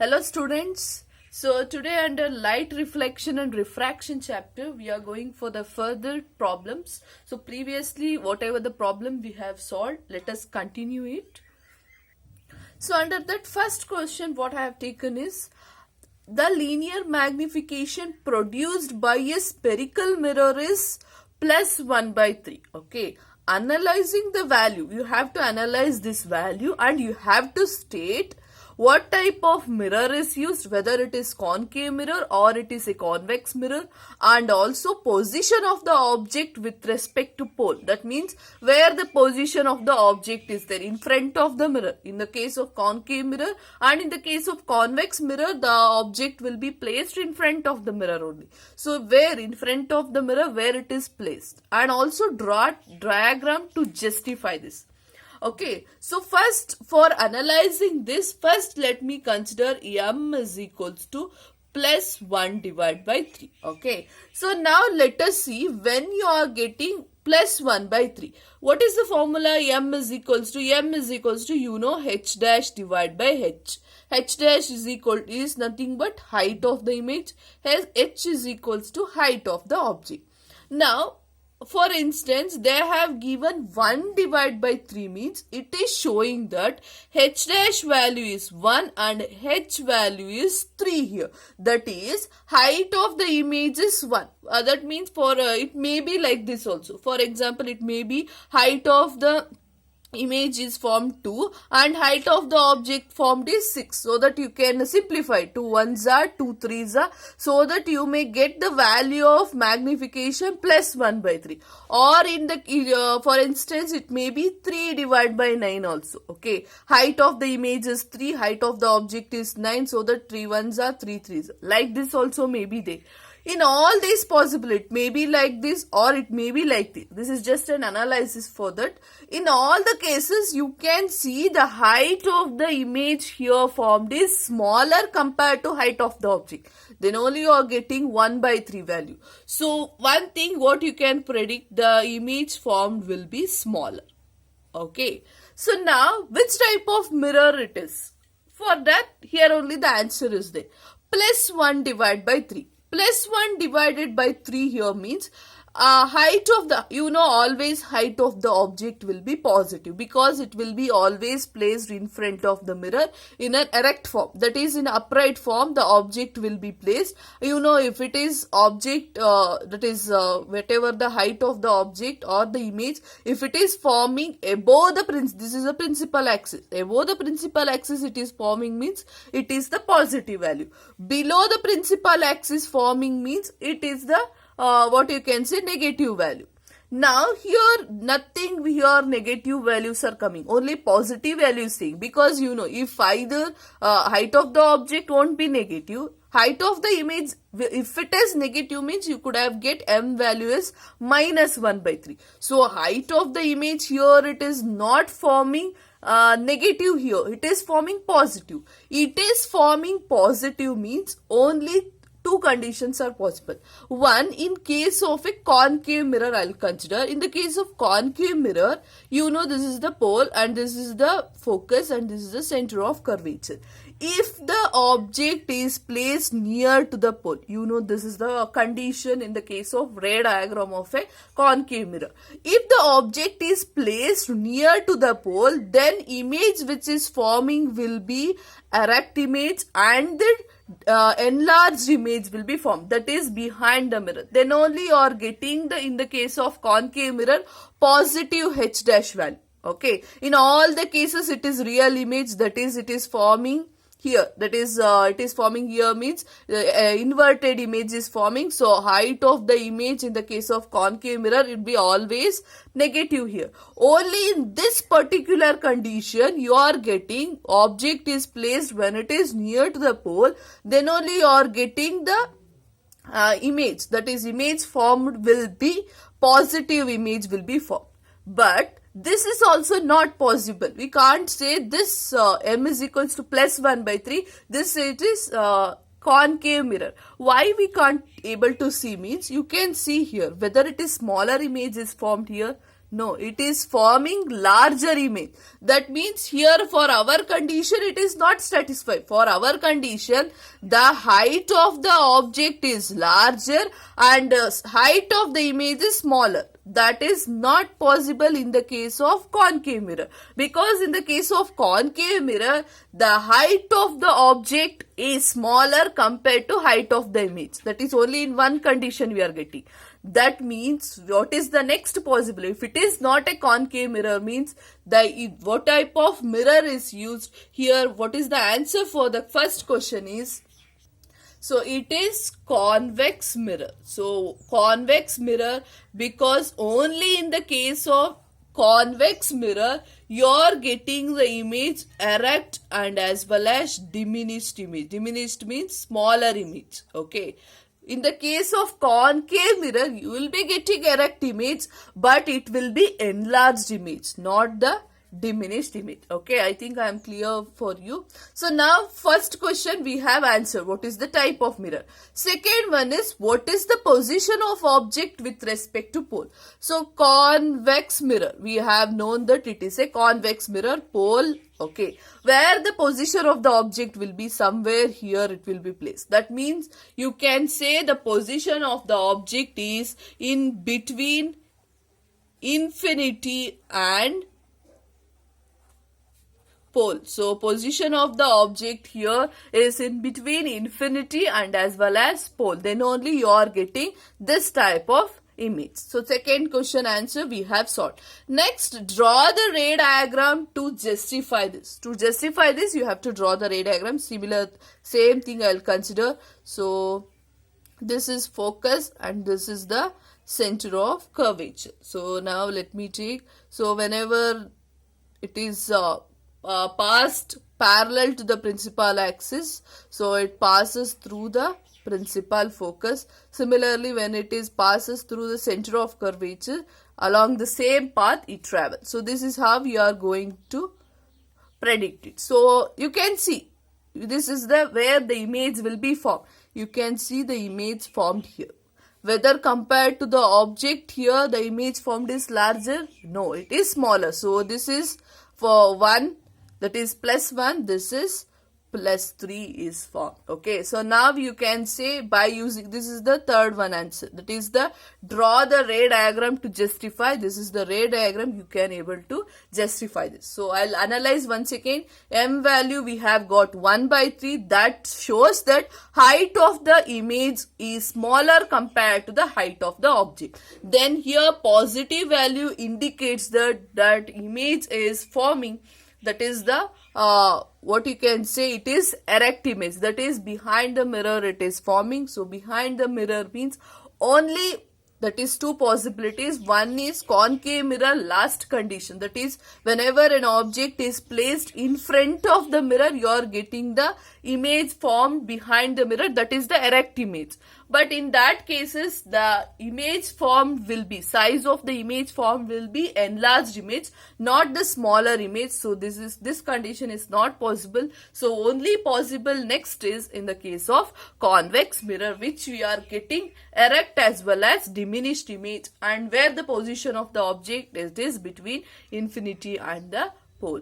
Hello students. So today under light reflection and refraction chapter we are going for the further problems. So previously whatever the problem we have solved, let us continue it. So under that first question what I have taken is the linear magnification produced by a spherical mirror is plus 1 by 3. Okay. Analyzing the value, you have to analyze this value and you have to state what type of mirror is used, whether it is concave mirror or it is a convex mirror, and also position of the object with respect to pole. That means where the position of the object is there in front of the mirror. In the case of concave mirror and in the case of convex mirror, the object will be placed in front of the mirror only. So where in front of the mirror, where it is placed, and also draw diagram to justify this. Okay, so first for analyzing this, first let me consider m is equals to plus 1 divided by 3. Okay, so now let us see when you are getting plus 1 by 3. What is the formula? M is equals to h dash divided by h. H dash is nothing but height of the image. H is equals to height of the object. Now, for instance, they have given 1 divided by 3 means it is showing that h dash value is 1 and h value is 3 here. That is, height of the image is 1. That means for it may be like this also. For example, it may be height of the image is formed 2 and height of the object formed is 6, so that you can simplify 2 1s are 2 3s are, so that you may get the value of magnification plus 1 by 3, or in the for instance it may be 3 divided by 9 also. Okay, height of the image is 3, height of the object is 9, so that 3 1s are 3 3s are. Like this also may be there. In all these possible, it may be like this or it may be like this. This is just an analysis for that. In all the cases, you can see the height of the image here formed is smaller compared to height of the object. Then only you are getting 1 by 3 value. So, one thing what you can predict, the image formed will be smaller. Okay. So, now which type of mirror it is? For that, here only the answer is there. Plus 1 divided by 3. Plus 1 divided by 3 here means height of the, always height of the object will be positive because it will be always placed in front of the mirror in an erect form. That is, in upright form, the object will be placed. If it is object, that is whatever the height of the object or the image, if it is forming above the this is the principal axis. Above the principal axis it is forming means it is the positive value. Below the principal axis forming means it is the what you can say negative value. Now here nothing here negative values are coming, only positive values saying, because if either height of the object won't be negative, height of the image, if it is negative means you could have get m value is minus 1 by 3. So height of the image here it is not forming negative here, it is forming positive. It is forming positive means only two conditions are possible. One, in case of a concave mirror, I'll consider. In the case of concave mirror, this is the pole and this is the focus and this is the center of curvature. If the object is placed near to the pole, this is the condition in the case of ray diagram of a concave mirror. If the object is placed near to the pole, then image which is forming will be erect image and the enlarged image will be formed, that is behind the mirror. Then only you are getting in the case of concave mirror, positive h dash value. Okay, in all the cases it is real image, that is it is forming here, that is it is forming here means inverted image is forming. So height of the image in the case of concave mirror it will be always negative here. Only in this particular condition you are getting object is placed when it is near to the pole, then only you are getting the image, that is image formed will be positive image will be formed. But this is also not possible. We can't say this m is equals to plus 1 by 3. This it is concave mirror. Why we can't able to see means you can see here whether it is smaller image is formed here. No, it is forming larger image. That means here for our condition it is not satisfied. For our condition, the height of the object is larger and height of the image is smaller. That is not possible in the case of concave mirror, because in the case of concave mirror the height of the object is smaller compared to height of the image. That is only in one condition we are getting. That means what is the next possibility? If it is not a concave mirror, means what type of mirror is used here? What is the answer for the first question is, so it is convex mirror. So convex mirror, because only in the case of convex mirror you are getting the image erect and as well as diminished image. Diminished means smaller image. Okay. In the case of concave mirror, you will be getting erect image, but it will be enlarged image, not the diminished image. Okay, I think I am clear for you. So now first question we have answered. What is the type of mirror? Second one is, what is the position of object with respect to pole? So convex mirror, we have known that it is a convex mirror, pole. Okay, where the position of the object will be somewhere here it will be placed. That means you can say the position of the object is in between infinity and pole. So position of the object here is in between infinity and as well as pole. Then only you are getting this type of image. So second question answer we have solved. Next, draw the ray diagram to justify this. To justify this you have to draw the ray diagram. Same thing I will consider. So this is focus and this is the center of curvature. So now let me take, so whenever it is passed parallel to the principal axis, so it passes through the principal focus. Similarly, when it is passes through the center of curvature, along the same path it travels. So this is how we are going to predict it. So you can see this is the where the image will be formed. You can see the image formed here. Whether compared to the object here the image formed is larger? No, it is smaller. So this is for 1, that is +1, this is +3 is formed. Okay, so now you can say by using, this is the third one answer, that is the draw the ray diagram to justify. This is the ray diagram, you can able to justify this. So I'll analyze once again. M value we have got 1/3, that shows that height of the image is smaller compared to the height of the object. Then here positive value indicates that image is forming, that is the what you can say, it is erect image, that is behind the mirror it is forming. So behind the mirror means only, that is two possibilities. One is concave mirror last condition, that is whenever an object is placed in front of the mirror you are getting the image formed behind the mirror, that is the erect image. But in that cases the image formed will be, size of the image formed will be enlarged image, not the smaller image. So this condition is not possible. So only possible next is in the case of convex mirror, which we are getting erect as well as diminished image, and where the position of the object is between infinity and the pole.